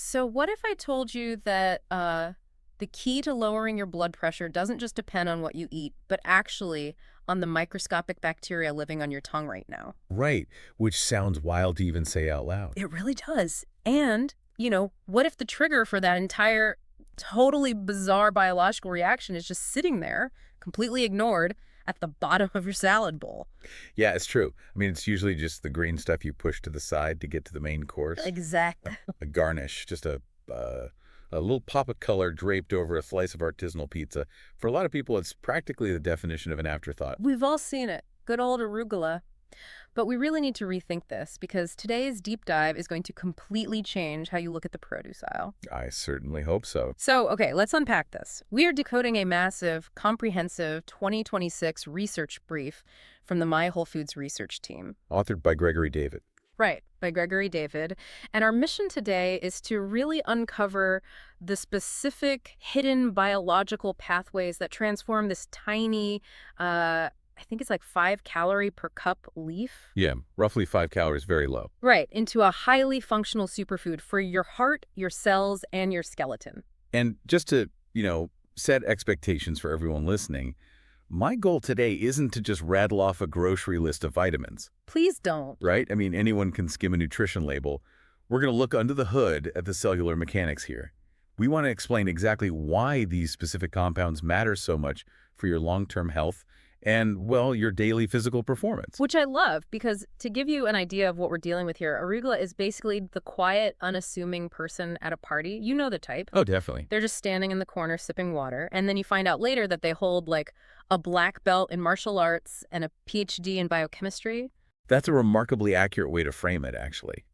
So what if I told you that the key to lowering your blood pressure doesn't just depend on what you eat, but actually on the microscopic bacteria living on your tongue right now? Right, which sounds wild to even say out loud. It really does. And, what if the trigger for that entire totally bizarre biological reaction is just sitting there, completely ignored, at the bottom of your salad bowl? Yeah, it's true. I mean, it's usually just the green stuff you push to the side to get to the main course. Exactly. A garnish, just a little pop of color draped over a slice of artisanal pizza. For a lot of people, it's practically the definition of an afterthought. We've all seen it. Good old arugula. But we really need to rethink this because today's deep dive is going to completely change how you look at the produce aisle. I certainly hope so. So, okay, let's unpack this. We are decoding a massive, comprehensive 2026 research brief from the My Whole Foods research team. Authored by Gregory David. Right, by Gregory David. And our mission today is to really uncover the specific hidden biological pathways that transform this tiny, I think it's like 5 calorie per cup leaf. Yeah, roughly 5 calories, very low. Right, into a highly functional superfood for your heart, your cells, and your skeleton. And just to, set expectations for everyone listening, my goal today isn't to just rattle off a grocery list of vitamins, Please don't. right? I mean, anyone can skim a nutrition label. We're going to look under the hood at the cellular mechanics here. We want to explain exactly why these specific compounds matter so much for your long-term health and, well, your daily physical performance. Which I love because to give you an idea of what we're dealing with here, arugula is basically the quiet, unassuming person at a party. You know the type. Oh, definitely. They're just standing in the corner sipping water. And then you find out later that they hold like a black belt in martial arts and a PhD in biochemistry. That's a remarkably accurate way to frame it, actually.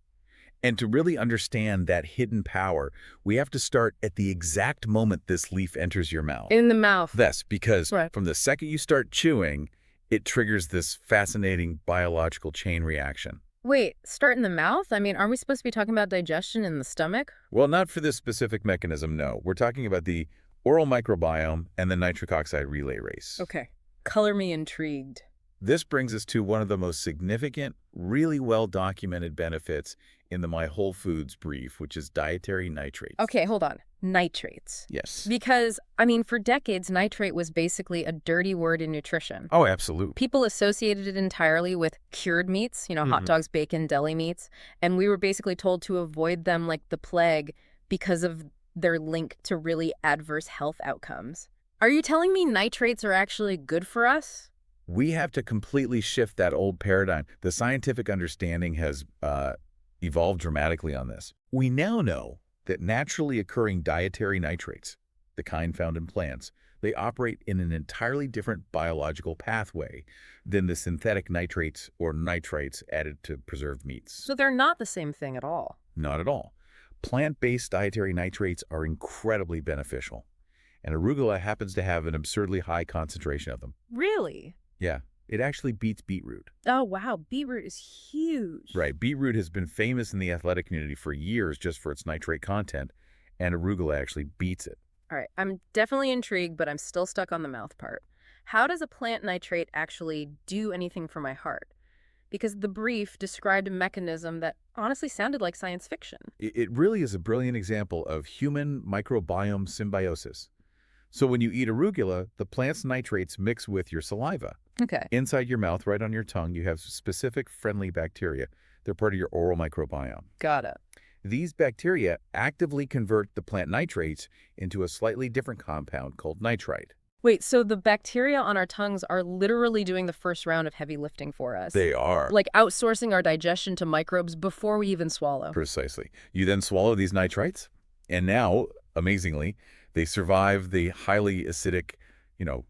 And to really understand that hidden power, we have to start at the exact moment this leaf enters your mouth. In the mouth. Yes, because Right. from the second you start chewing, it triggers this fascinating biological chain reaction. Wait, start in the mouth? I mean, aren't we supposed to be talking about digestion in the stomach? Well, not for this specific mechanism, no. We're talking about the oral microbiome and the nitric oxide relay race. Okay. Color me intrigued. This brings us to one of the most significant, really well-documented benefits in the My Whole Foods brief, which is dietary nitrates. Okay, hold on. Nitrates. Yes. Because, I mean, for decades, nitrate was basically a dirty word in nutrition. Oh, absolutely. People associated it entirely with cured meats, hot dogs, bacon, deli meats. And we were basically told to avoid them like the plague because of their link to really adverse health outcomes. Are you telling me nitrates are actually good for us? We have to completely shift that old paradigm. The scientific understanding has evolved dramatically on this. We now know that naturally occurring dietary nitrates, the kind found in plants, they operate in an entirely different biological pathway than the synthetic nitrates or nitrites added to preserved meats. So they're not the same thing at all. Not at all. Plant-based dietary nitrates are incredibly beneficial, and arugula happens to have an absurdly high concentration of them. Really? Yeah, it actually beats beetroot. Oh, wow. Beetroot is huge. Right, beetroot has been famous in the athletic community for years just for its nitrate content, and arugula actually beats it. All right, I'm definitely intrigued, but I'm still stuck on the mouth part. How does a plant nitrate actually do anything for my heart? Because the brief described a mechanism that honestly sounded like science fiction. It really is a brilliant example of human microbiome symbiosis. So when you eat arugula, the plant's nitrates mix with your saliva. Okay. Inside your mouth, right on your tongue, you have specific friendly bacteria. They're part of your oral microbiome. Got it. These bacteria actively convert the plant nitrates into a slightly different compound called nitrite. Wait, so the bacteria on our tongues are literally doing the first round of heavy lifting for us? They are. Like outsourcing our digestion to microbes before we even swallow? Precisely. You then swallow these nitrites, and now, amazingly, they survive the highly acidic,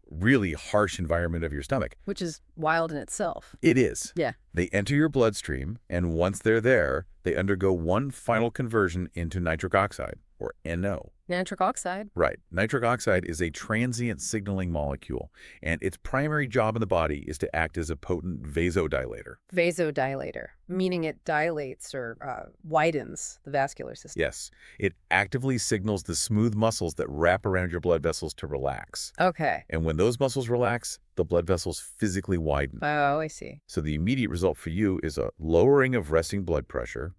really harsh environment of your stomach. Which is wild in itself. It is. Yeah. They enter your bloodstream, and once they're there, they undergo one final conversion into nitric oxide, or NO. Nitric oxide? Right. Nitric oxide is a transient signaling molecule, and its primary job in the body is to act as a potent vasodilator. Vasodilator, meaning it dilates or widens the vascular system. Yes. It actively signals the smooth muscles that wrap around your blood vessels to relax. Okay. And when those muscles relax, the blood vessels physically widen. Oh, I see. So the immediate result for you is a lowering of resting blood pressure,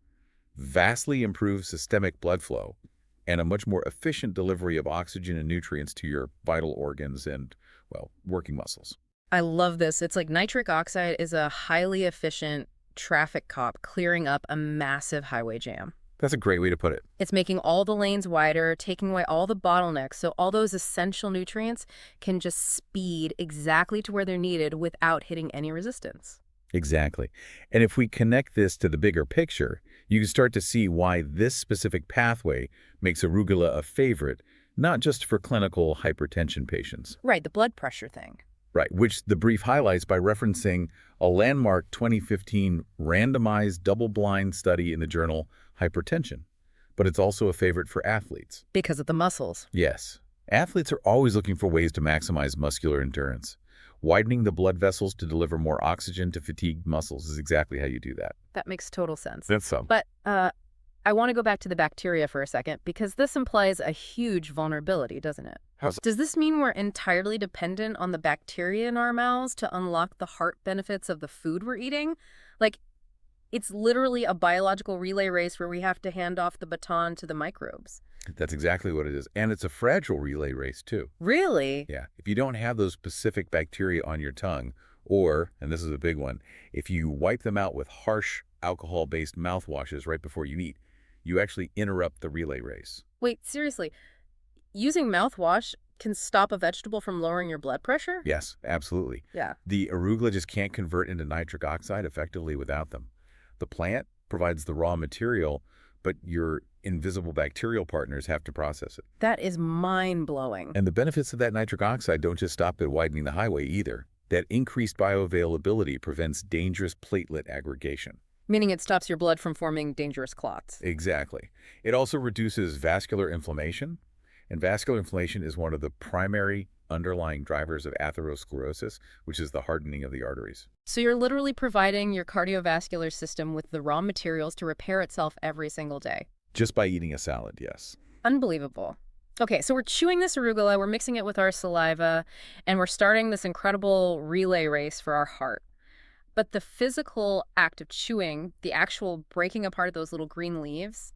vastly improves systemic blood flow and a much more efficient delivery of oxygen and nutrients to your vital organs and, well, working muscles. I love this. It's like nitric oxide is a highly efficient traffic cop clearing up a massive highway jam. That's a great way to put it. It's making all the lanes wider, taking away all the bottlenecks, so all those essential nutrients can just speed exactly to where they're needed without hitting any resistance. Exactly. And if we connect this to the bigger picture, you can start to see why this specific pathway makes arugula a favorite, not just for clinical hypertension patients. Right, the blood pressure thing. Right, which the brief highlights by referencing a landmark 2015 randomized double-blind study in the journal Hypertension. But it's also a favorite for athletes. Because of the muscles. Yes. Athletes are always looking for ways to maximize muscular endurance. Widening the blood vessels to deliver more oxygen to fatigued muscles is exactly how you do that. That makes total sense. That's so. But I want to go back to the bacteria for a second, because this implies a huge vulnerability, doesn't it? How's Does this mean we're entirely dependent on the bacteria in our mouths to unlock the heart benefits of the food we're eating? Like, it's literally a biological relay race where we have to hand off the baton to the microbes. That's exactly what it is. And it's a fragile relay race, too. Really? Yeah. If you don't have those specific bacteria on your tongue, or, and this is a big one, if you wipe them out with harsh alcohol-based mouthwashes right before you eat, you actually interrupt the relay race. Wait, seriously, using mouthwash can stop a vegetable from lowering your blood pressure? Yes, absolutely. Yeah. The arugula just can't convert into nitric oxide effectively without them. The plant provides the raw material, but your invisible bacterial partners have to process it. That is mind-blowing. And the benefits of that nitric oxide don't just stop at widening the highway either. That increased bioavailability prevents dangerous platelet aggregation. Meaning it stops your blood from forming dangerous clots. Exactly. It also reduces vascular inflammation, and vascular inflammation is one of the primary underlying drivers of atherosclerosis, which is the hardening of the arteries. So you're literally providing your cardiovascular system with the raw materials to repair itself every single day. Just by eating a salad, yes. Unbelievable. Okay, so we're chewing this arugula, we're mixing it with our saliva, and we're starting this incredible relay race for our heart. But the physical act of chewing, the actual breaking apart of those little green leaves,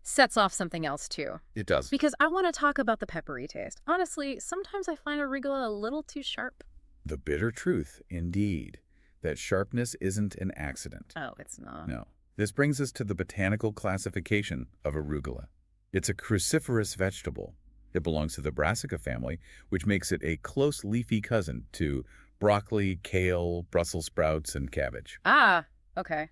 sets off something else too. It does. Because I want to talk about the peppery taste. Honestly, sometimes I find arugula a little too sharp. The bitter truth, indeed, that sharpness isn't an accident. Oh, it's not. No. This brings us to the botanical classification of arugula. It's a cruciferous vegetable. It belongs to the Brassica family, which makes it a close leafy cousin to broccoli, kale, Brussels sprouts, and cabbage. Ah, okay.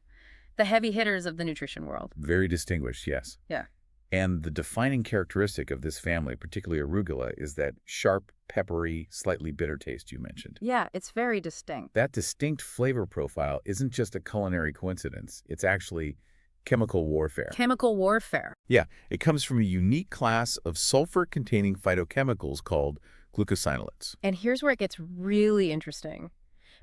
The heavy hitters of the nutrition world. Very distinguished, yes. Yeah. And the defining characteristic of this family, particularly arugula, is that sharp, peppery, slightly bitter taste you mentioned. Yeah, it's very distinct. That distinct flavor profile isn't just a culinary coincidence. It's actually chemical warfare. Chemical warfare. Yeah, it comes from a unique class of sulfur-containing phytochemicals called glucosinolates. And here's where it gets really interesting.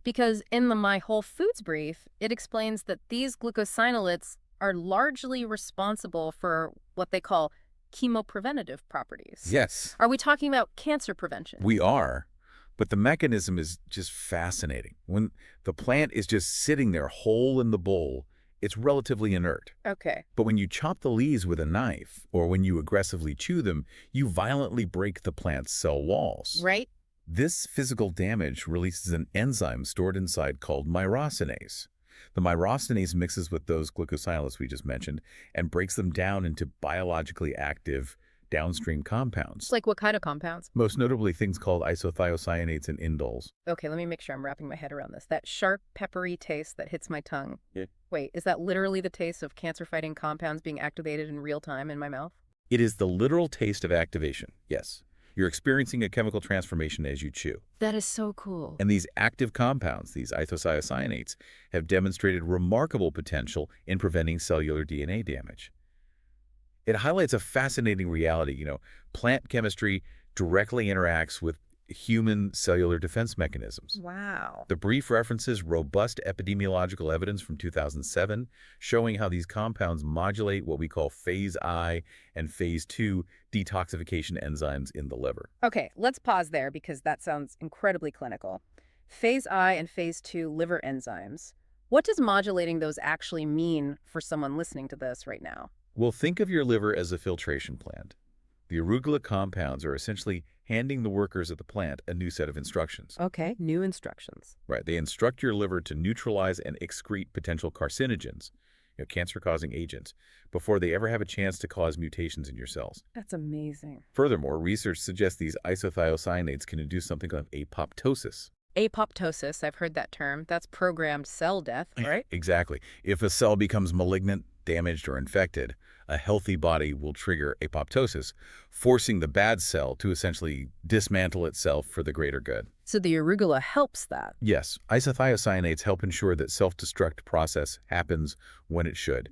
Because in the My Whole Foods brief, it explains that these glucosinolates are largely responsible for what they call chemopreventative properties. Yes. Are we talking about cancer prevention? We are, but the mechanism is just fascinating. When the plant is just sitting there whole in the bowl, it's relatively inert. Okay. But when you chop the leaves with a knife, or when you aggressively chew them, you violently break the plant's cell walls. Right? This physical damage releases an enzyme stored inside called myrosinase. The myrosinase mixes with those glucosinolates we just mentioned and breaks them down into biologically active downstream compounds. Like what kind of compounds? Most notably things called isothiocyanates and indoles. Okay, let me make sure I'm wrapping my head around this. That sharp, peppery taste that hits my tongue. Yeah. Wait, is that literally the taste of cancer-fighting compounds being activated in real time in my mouth? It is the literal taste of activation, yes. You're experiencing a chemical transformation as you chew. That is so cool. And these active compounds, these isothiocyanates, have demonstrated remarkable potential in preventing cellular DNA damage. It highlights a fascinating reality. Plant chemistry directly interacts with human cellular defense mechanisms. Wow. The brief references robust epidemiological evidence from 2007 showing how these compounds modulate what we call phase I and phase II detoxification enzymes in the liver. Okay, let's pause there because that sounds incredibly clinical. Phase I and phase II liver enzymes. What does modulating those actually mean for someone listening to this right now? Well, think of your liver as a filtration plant. The arugula compounds are essentially handing the workers at the plant a new set of instructions. Okay, new instructions. Right. They instruct your liver to neutralize and excrete potential carcinogens, cancer-causing agents, before they ever have a chance to cause mutations in your cells. That's amazing. Furthermore, research suggests these isothiocyanates can induce something called apoptosis. Apoptosis, I've heard that term. That's programmed cell death, right? Exactly. If a cell becomes malignant, damaged, or infected, a healthy body will trigger apoptosis, forcing the bad cell to essentially dismantle itself for the greater good. So the arugula helps that. Yes, isothiocyanates help ensure that self-destruct process happens when it should.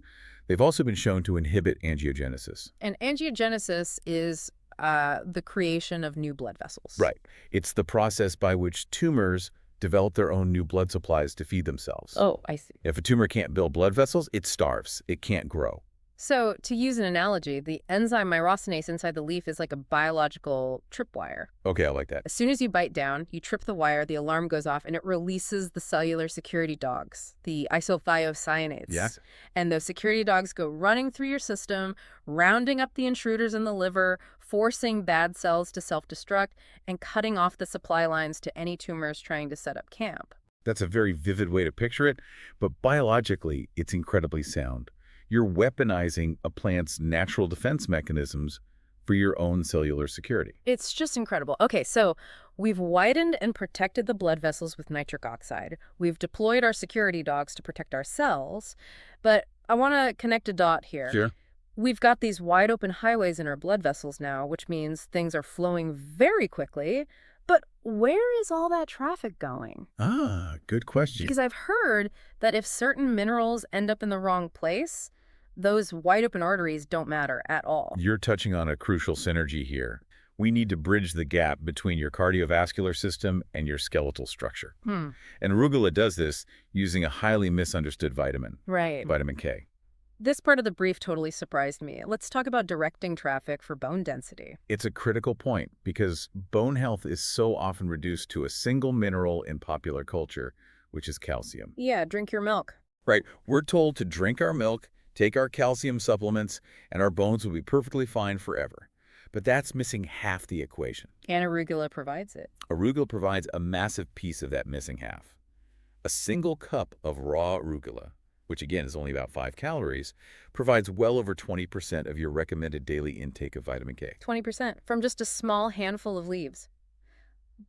They've also been shown to inhibit angiogenesis. And angiogenesis is the creation of new blood vessels. Right. It's the process by which tumors develop their own new blood supplies to feed themselves. Oh, I see. If a tumor can't build blood vessels, it starves. It can't grow. So to use an analogy, the enzyme myrosinase inside the leaf is like a biological tripwire. Okay, I like that. As soon as you bite down, you trip the wire, the alarm goes off, and it releases the cellular security dogs, the isothiocyanates. Yes. And those security dogs go running through your system, rounding up the intruders in the liver, forcing bad cells to self-destruct, and cutting off the supply lines to any tumors trying to set up camp. That's a very vivid way to picture it, but biologically, it's incredibly sound. You're weaponizing a plant's natural defense mechanisms for your own cellular security. It's just incredible. Okay, so we've widened and protected the blood vessels with nitric oxide. We've deployed our security dogs to protect our cells. But I want to connect a dot here. Sure. We've got these wide open highways in our blood vessels now, which means things are flowing very quickly. But where is all that traffic going? Ah, good question. Because I've heard that if certain minerals end up in the wrong place, those wide open arteries don't matter at all. You're touching on a crucial synergy here. We need to bridge the gap between your cardiovascular system and your skeletal structure. And arugula does this using a highly misunderstood vitamin, Right. vitamin K. This part of the brief totally surprised me. Let's talk about directing traffic for bone density. It's a critical point because bone health is so often reduced to a single mineral in popular culture, which is calcium. Yeah, drink your milk. Right. We're told to drink our milk, take our calcium supplements, and our bones will be perfectly fine forever. But that's missing half the equation. And arugula provides it. Arugula provides a massive piece of that missing half. A single cup of raw arugula, which again is only about 5 calories, provides well over 20% of your recommended daily intake of vitamin K. 20% from just a small handful of leaves.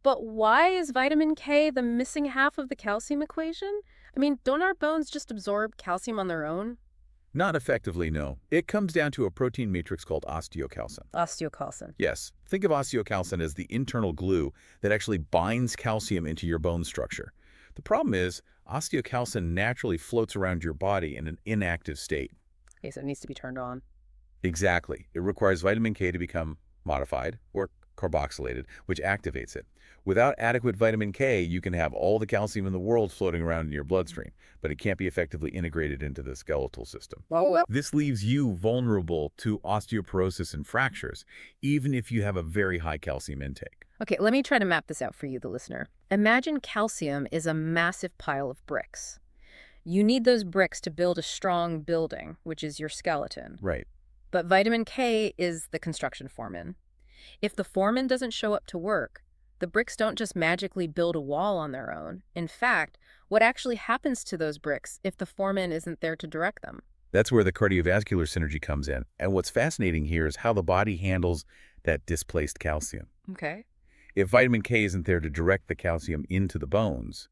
But why is vitamin K the missing half of the calcium equation? I mean, don't our bones just absorb calcium on their own? Not effectively, no. It comes down to a protein matrix called osteocalcin. Osteocalcin. Yes, think of osteocalcin as the internal glue that actually binds calcium into your bone structure. The problem is, osteocalcin naturally floats around your body in an inactive state. Okay, so it needs to be turned on. Exactly. It requires vitamin K to become modified or carboxylated, which activates it. Without adequate vitamin K, you can have all the calcium in the world floating around in your bloodstream, but it can't be effectively integrated into the skeletal system. Well. This leaves you vulnerable to osteoporosis and fractures, even if you have a very high calcium intake. Okay, let me try to map this out for you, the listener. Imagine calcium is a massive pile of bricks. You need those bricks to build a strong building, which is your skeleton. Right. But vitamin K is the construction foreman. If the foreman doesn't show up to work, the bricks don't just magically build a wall on their own. In fact, what actually happens to those bricks if the foreman isn't there to direct them? That's where the cardiovascular synergy comes in. And what's fascinating here is how the body handles that displaced calcium. Okay. If vitamin K isn't there to direct the calcium into the bones,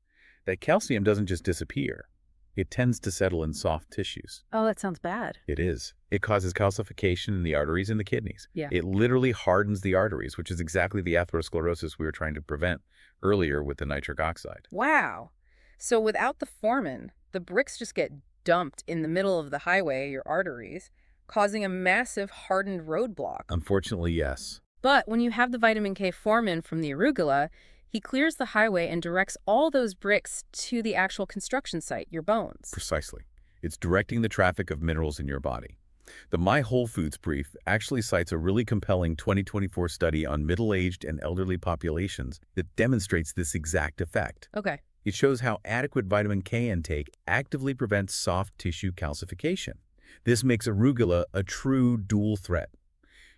that calcium doesn't just disappear. It tends to settle in soft tissues. Oh, that sounds bad. It is. It causes calcification in the arteries and the kidneys. Yeah. It literally hardens the arteries, which is exactly the atherosclerosis we were trying to prevent earlier with the nitric oxide. Wow. So without the foreman, the bricks just get dumped in the middle of the highway, your arteries, causing a massive hardened roadblock. Unfortunately, yes. But when you have the vitamin K foreman from the arugula, he clears the highway and directs all those bricks to the actual construction site, your bones. Precisely. It's directing the traffic of minerals in your body. The My Whole Foods brief actually cites a really compelling 2024 study on middle-aged and elderly populations that demonstrates this exact effect. Okay. It shows how adequate vitamin K intake actively prevents soft tissue calcification. This makes arugula a true dual threat.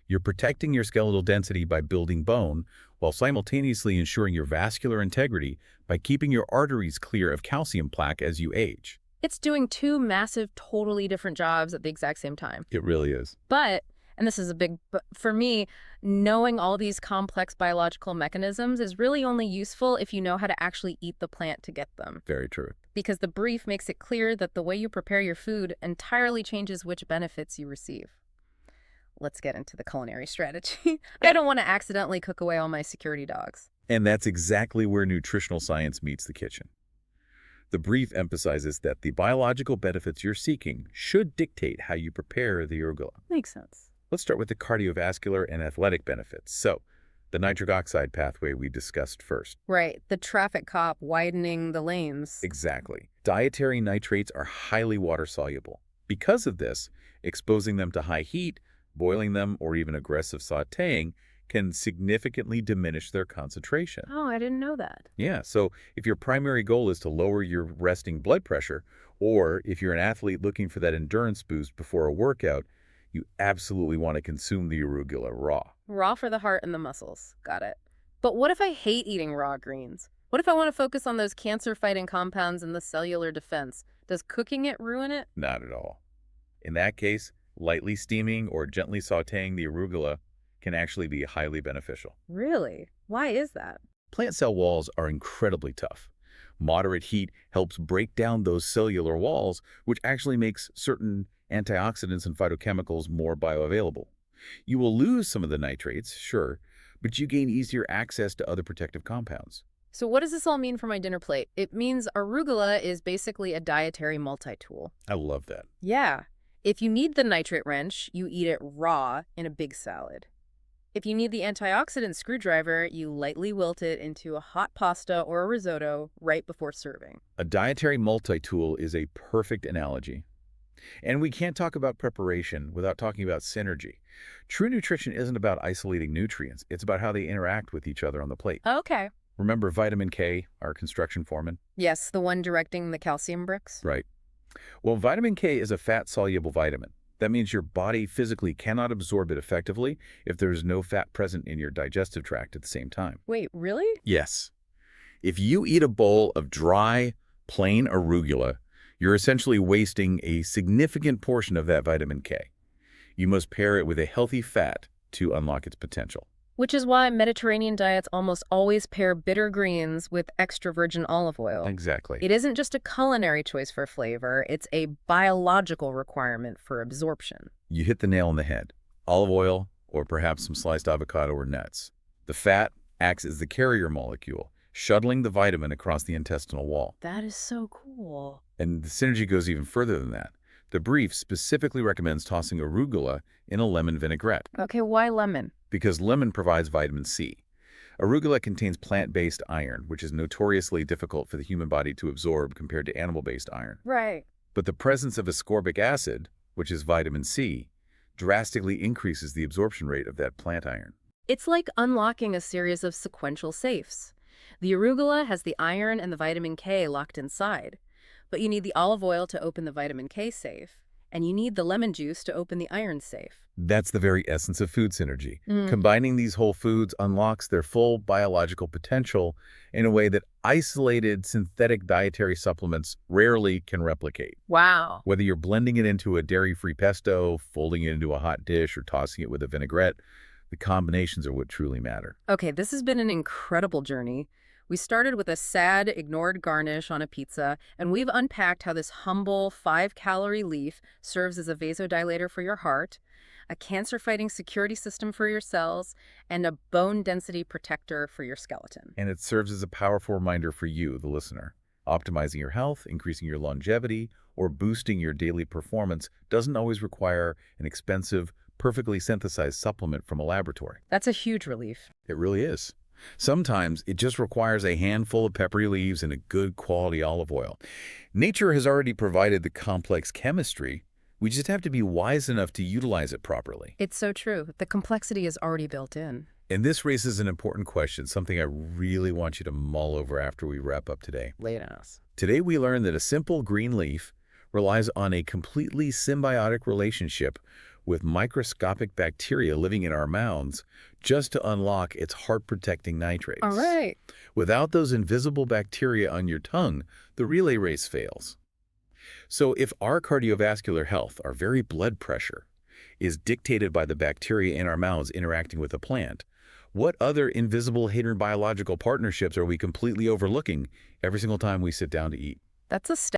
You're protecting your skeletal density by building bone, while simultaneously ensuring your vascular integrity by keeping your arteries clear of calcium plaque as you age. It's doing two massive, totally different jobs at the exact same time. It really is. But, and this is a big but for me, knowing all these complex biological mechanisms is really only useful if you know how to actually eat the plant to get them. Very true. Because the brief makes it clear that the way you prepare your food entirely changes which benefits you receive. Let's get into the culinary strategy. I don't want to accidentally cook away all my security dogs. And that's exactly where nutritional science meets the kitchen. The brief emphasizes that the biological benefits you're seeking should dictate how you prepare the arugula. Makes sense. Let's start with the cardiovascular and athletic benefits. So, the nitric oxide pathway we discussed first. Right, the traffic cop widening the lanes. Exactly. Dietary nitrates are highly water-soluble. Because of this, exposing them to high heat, boiling them, or even aggressive sautéing can significantly diminish their concentration. Oh, I didn't know that. Yeah, so if your primary goal is to lower your resting blood pressure, or if you're an athlete looking for that endurance boost before a workout, you absolutely want to consume the arugula raw. Raw for the heart and the muscles. Got it. But what if I hate eating raw greens? What if I want to focus on those cancer-fighting compounds and the cellular defense? Does cooking it ruin it? Not at all. In that case, lightly steaming or gently sautéing the arugula can actually be highly beneficial. Really? Why is that? Plant cell walls are incredibly tough. Moderate heat helps break down those cellular walls, which actually makes certain antioxidants and phytochemicals more bioavailable. You will lose some of the nitrates, sure, but you gain easier access to other protective compounds. So what does this all mean for my dinner plate? It means arugula is basically a dietary multi-tool. I love that. Yeah. If you need the nitrate wrench, you eat it raw in a big salad. If you need the antioxidant screwdriver, you lightly wilt it into a hot pasta or a risotto right before serving. A dietary multi-tool is a perfect analogy. And we can't talk about preparation without talking about synergy. True nutrition isn't about isolating nutrients. It's about how they interact with each other on the plate. Okay. Remember vitamin K, our construction foreman? Yes, the one directing the calcium bricks? Right. Well, vitamin K is a fat-soluble vitamin. That means your body physically cannot absorb it effectively if there is no fat present in your digestive tract at the same time. Wait, really? Yes. If you eat a bowl of dry, plain arugula, you're essentially wasting a significant portion of that vitamin K. You must pair it with a healthy fat to unlock its potential. Which is why Mediterranean diets almost always pair bitter greens with extra virgin olive oil. Exactly. It isn't just a culinary choice for flavor, it's a biological requirement for absorption. You hit the nail on the head. Olive oil, or perhaps some sliced avocado or nuts. The fat acts as the carrier molecule, shuttling the vitamin across the intestinal wall. That is so cool. And the synergy goes even further than that. The brief specifically recommends tossing arugula in a lemon vinaigrette. Okay, why lemon? Because lemon provides vitamin C. Arugula contains plant-based iron, which is notoriously difficult for the human body to absorb compared to animal-based iron. Right. But the presence of ascorbic acid, which is vitamin C, drastically increases the absorption rate of that plant iron. It's like unlocking a series of sequential safes. The arugula has the iron and the vitamin K locked inside, but you need the olive oil to open the vitamin K safe, and you need the lemon juice to open the iron safe. That's the very essence of food synergy. Combining these whole foods unlocks their full biological potential in a way that isolated synthetic dietary supplements rarely can replicate. Wow. Whether you're blending it into a dairy-free pesto, folding it into a hot dish, or tossing it with a vinaigrette, the combinations are what truly matter. Okay, this has been an incredible journey. We started with a sad, ignored garnish on a pizza, and we've unpacked how this humble 5-calorie leaf serves as a vasodilator for your heart, a cancer-fighting security system for your cells, and a bone density protector for your skeleton. And it serves as a powerful reminder for you, the listener. Optimizing your health, increasing your longevity, or boosting your daily performance doesn't always require an expensive, perfectly synthesized supplement from a laboratory. That's a huge relief. It really is. Sometimes it just requires a handful of peppery leaves and a good quality olive oil. Nature has already provided the complex chemistry. We just have to be wise enough to utilize it properly. It's so true. The complexity is already built in. And this raises an important question, something I really want you to mull over after we wrap up today. Lay it on us. Today we learned that a simple green leaf relies on a completely symbiotic relationship with microscopic bacteria living in our mouths just to unlock its heart-protecting nitrates. All right. Without those invisible bacteria on your tongue, the relay race fails. So if our cardiovascular health, our very blood pressure, is dictated by the bacteria in our mouths interacting with a plant, what other invisible hidden biological partnerships are we completely overlooking every single time we sit down to eat? That's a